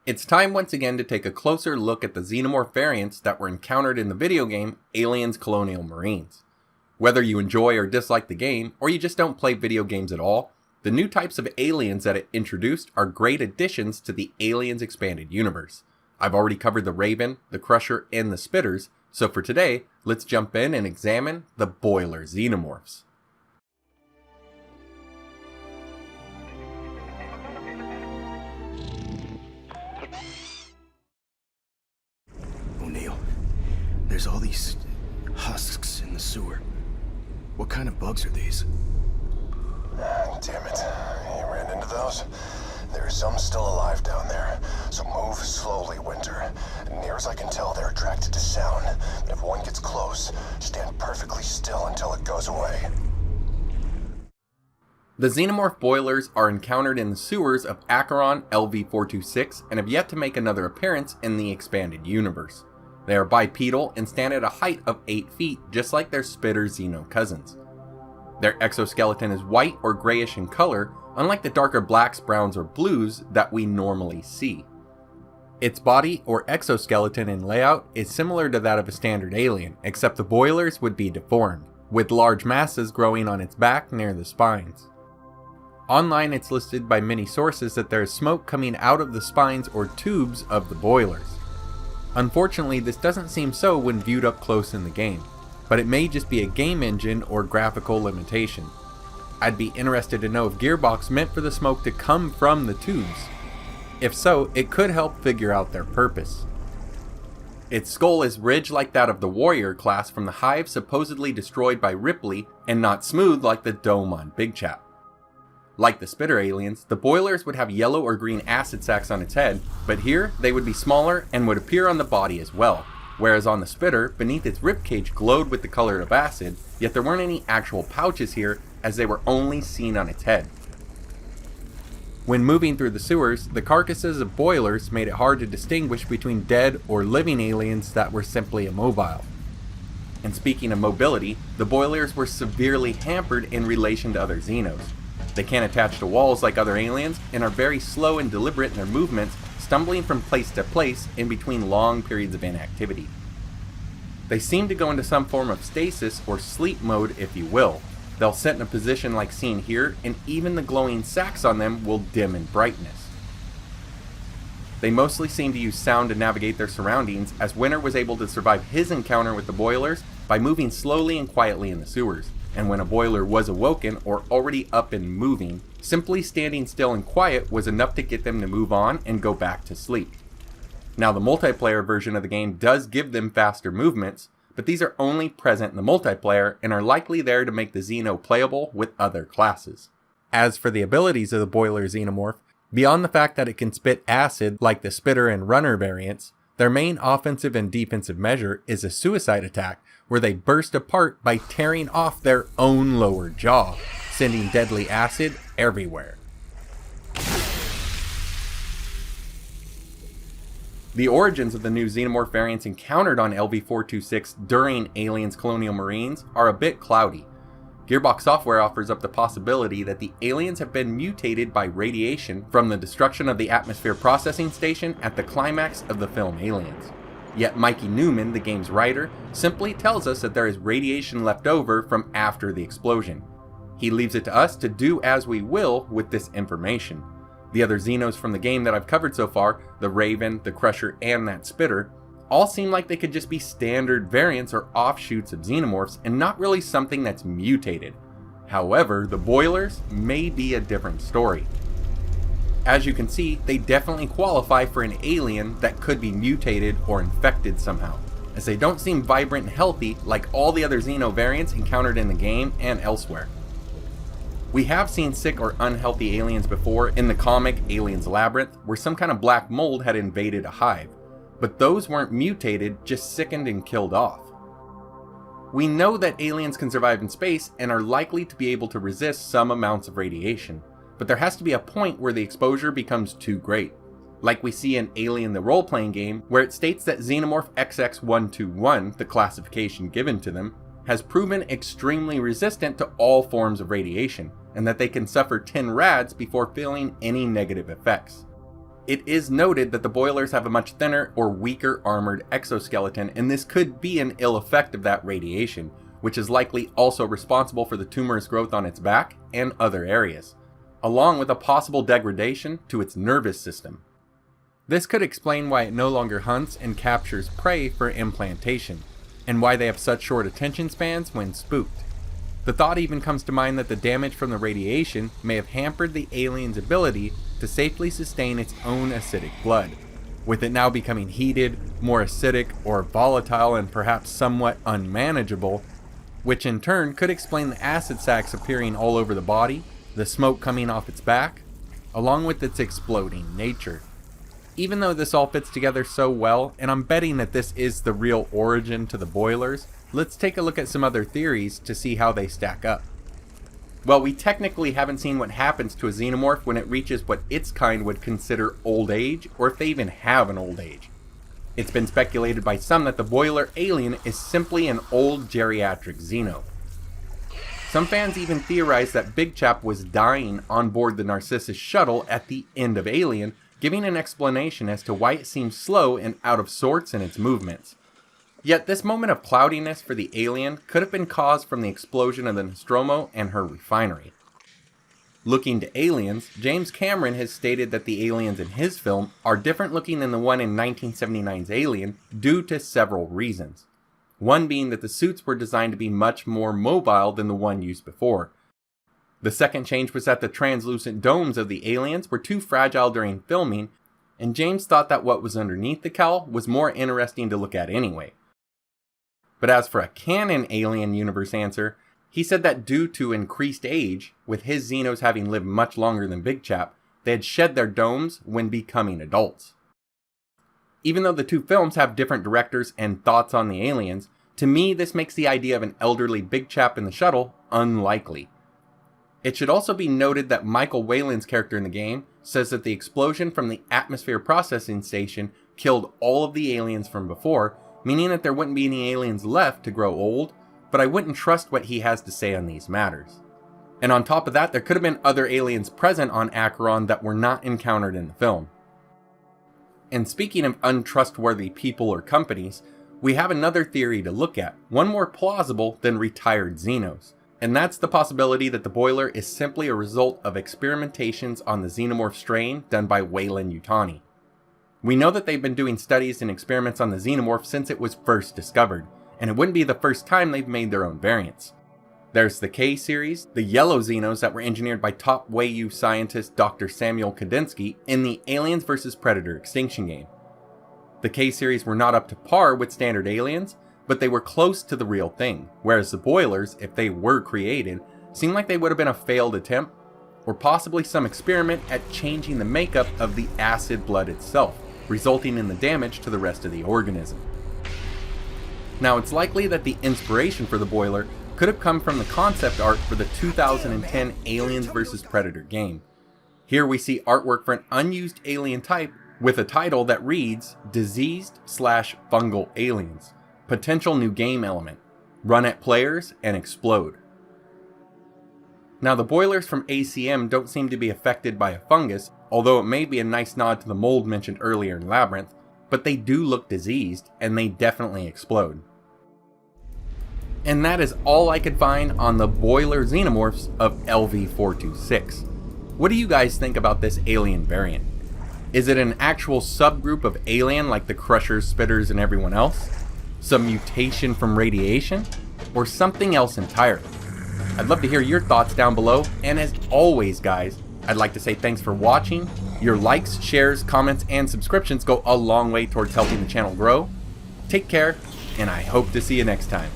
It's time once again to take a closer look at the Xenomorph variants that were encountered in the video game Aliens Colonial Marines. Whether you enjoy or dislike the game, or you just don't play video games at all, the new types of aliens that it introduced are great additions to the Aliens expanded universe. I've already covered the Raven, the Crusher, and the Spitters, so for today, let's jump in and examine the Boiler Xenomorphs. O'Neill, there's all these husks in the sewer. What kind of bugs are these? Damn it. You ran into those? There are some still alive down there, so move slowly, Winter. Near as I can tell, they're attracted to sound. But if one gets close, stand perfectly still until it goes away. The Xenomorph boilers are encountered in the sewers of Acheron LV-426 and have yet to make another appearance in the expanded universe. They are bipedal and stand at a height of 8 feet, just like their Spitter Xeno cousins. Their exoskeleton is white or grayish in color, unlike the darker blacks, browns, or blues that we normally see. Its body or exoskeleton in layout is similar to that of a standard alien, except the boilers would be deformed, with large masses growing on its back near the spines. Online, it's listed by many sources that there is smoke coming out of the spines or tubes of the boilers. Unfortunately, this doesn't seem so when viewed up close in the game, but it may just be a game engine or graphical limitation. I'd be interested to know if Gearbox meant for the smoke to come from the tubes. If so, it could help figure out their purpose. Its skull is ridged like that of the Warrior class from the hive supposedly destroyed by Ripley, and not smooth like the dome on Big Chap. Like the Spitter aliens, the boilers would have yellow or green acid sacs on its head, but here they would be smaller and would appear on the body as well, whereas on the Spitter, beneath its ribcage glowed with the color of acid, yet there weren't any actual pouches here as they were only seen on its head. When moving through the sewers, the carcasses of boilers made it hard to distinguish between dead or living aliens that were simply immobile. And speaking of mobility, the boilers were severely hampered in relation to other Xenos. They can't attach to walls like other aliens and are very slow and deliberate in their movements, stumbling from place to place in between long periods of inactivity. They seem to go into some form of stasis or sleep mode, if you will. They'll sit in a position like seen here, and even the glowing sacs on them will dim in brightness. They mostly seem to use sound to navigate their surroundings, as Winter was able to survive his encounter with the boilers by moving slowly and quietly in the sewers. And when a boiler was awoken or already up and moving, simply standing still and quiet was enough to get them to move on and go back to sleep. Now the multiplayer version of the game does give them faster movements, but these are only present in the multiplayer and are likely there to make the Xeno playable with other classes. As for the abilities of the Boiler Xenomorph, beyond the fact that it can spit acid like the Spitter and Runner variants, their main offensive and defensive measure is a suicide attack where they burst apart by tearing off their own lower jaw, sending deadly acid everywhere. The origins of the new Xenomorph variants encountered on LV-426 during Aliens Colonial Marines are a bit cloudy. Gearbox Software offers up the possibility that the aliens have been mutated by radiation from the destruction of the atmosphere processing station at the climax of the film Aliens. Yet Mikey Newman, the game's writer, simply tells us that there is radiation left over from after the explosion. He leaves it to us to do as we will with this information. The other Xenos from the game that I've covered so far, the Raven, the Crusher, and that Spitter, all seem like they could just be standard variants or offshoots of Xenomorphs and not really something that's mutated. However, the boilers may be a different story. As you can see, they definitely qualify for an alien that could be mutated or infected somehow, as they don't seem vibrant and healthy like all the other Xeno variants encountered in the game and elsewhere. We have seen sick or unhealthy aliens before in the comic Aliens Labyrinth, where some kind of black mold had invaded a hive, but those weren't mutated, just sickened and killed off. We know that aliens can survive in space and are likely to be able to resist some amounts of radiation, but there has to be a point where the exposure becomes too great. Like we see in Alien the role-playing game, where it states that Xenomorph XX121, the classification given to them, has proven extremely resistant to all forms of radiation, and that they can suffer 10 rads before feeling any negative effects. it is noted that the boilers have a much thinner or weaker armored exoskeleton, and this could be an ill effect of that radiation, which is likely also responsible for the tumorous growth on its back and other areas, along with a possible degradation to its nervous system. This could explain why it no longer hunts and captures prey for implantation, and why they have such short attention spans when spooked. The thought even comes to mind that the damage from the radiation may have hampered the alien's ability to safely sustain its own acidic blood, with it now becoming heated, more acidic, or volatile and perhaps somewhat unmanageable, which in turn could explain the acid sacs appearing all over the body, the smoke coming off its back, along with its exploding nature. Even though this all fits together so well, and I'm betting that this is the real origin to the boilers, let's take a look at some other theories to see how they stack up. Well, we technically haven't seen what happens to a xenomorph when it reaches what its kind would consider old age, or if they even have an old age. It's been speculated by some that the boiler alien is simply an old geriatric xeno. Some fans even theorize that Big Chap was dying on board the Narcissus shuttle at the end of Alien, giving an explanation as to why it seems slow and out of sorts in its movements. Yet this moment of cloudiness for the alien could have been caused from the explosion of the Nostromo and her refinery. Looking to aliens, James Cameron has stated that the aliens in his film are different looking than the one in 1979's Alien due to several reasons. One being that the suits were designed to be much more mobile than the one used before. The second change was that the translucent domes of the aliens were too fragile during filming, and James thought that what was underneath the cowl was more interesting to look at anyway. But as for a canon Alien universe answer, he said that due to increased age, with his Xenos having lived much longer than Big Chap, they had shed their domes when becoming adults. Even though the two films have different directors and thoughts on the aliens, to me this makes the idea of an elderly Big Chap in the shuttle unlikely. It should also be noted that Michael Whalen's character in the game says that the explosion from the atmosphere processing station killed all of the aliens from before, meaning that there wouldn't be any aliens left to grow old, but I wouldn't trust what he has to say on these matters. And on top of that, there could have been other aliens present on Acheron that were not encountered in the film. And speaking of untrustworthy people or companies, we have another theory to look at, one more plausible than retired Xenos. And that's the possibility that the boiler is simply a result of experimentations on the Xenomorph strain done by Weyland-Yutani. We know that they've been doing studies and experiments on the Xenomorph since it was first discovered, and it wouldn't be the first time they've made their own variants. There's the K series, the yellow Xenos that were engineered by top Wayuu scientist Dr. Samuel Kadinsky in the Aliens vs. Predator Extinction game. The K series were not up to par with standard aliens, but they were close to the real thing, whereas the boilers, if they were created, seemed like they would have been a failed attempt, or possibly some experiment at changing the makeup of the acid blood itself, resulting in the damage to the rest of the organism. Now, it's likely that the inspiration for the boiler could have come from the concept art for the 2010 Aliens vs. Predator game. Here we see artwork for an unused alien type with a title that reads Diseased/Fungal Aliens. Potential new game element. Run at players and explode. Now the boilers from ACM don't seem to be affected by a fungus, although it may be a nice nod to the mold mentioned earlier in Labyrinth, but they do look diseased and they definitely explode. And that is all I could find on the boiler xenomorphs of LV-426. What do you guys think about this alien variant? Is it an actual subgroup of alien like the Crushers, Spitters, and everyone else? Some mutation from radiation? Or something else entirely? I'd love to hear your thoughts down below, and as always guys, I'd like to say thanks for watching. Your likes, shares, comments, and subscriptions go a long way towards helping the channel grow. Take care, and I hope to see you next time.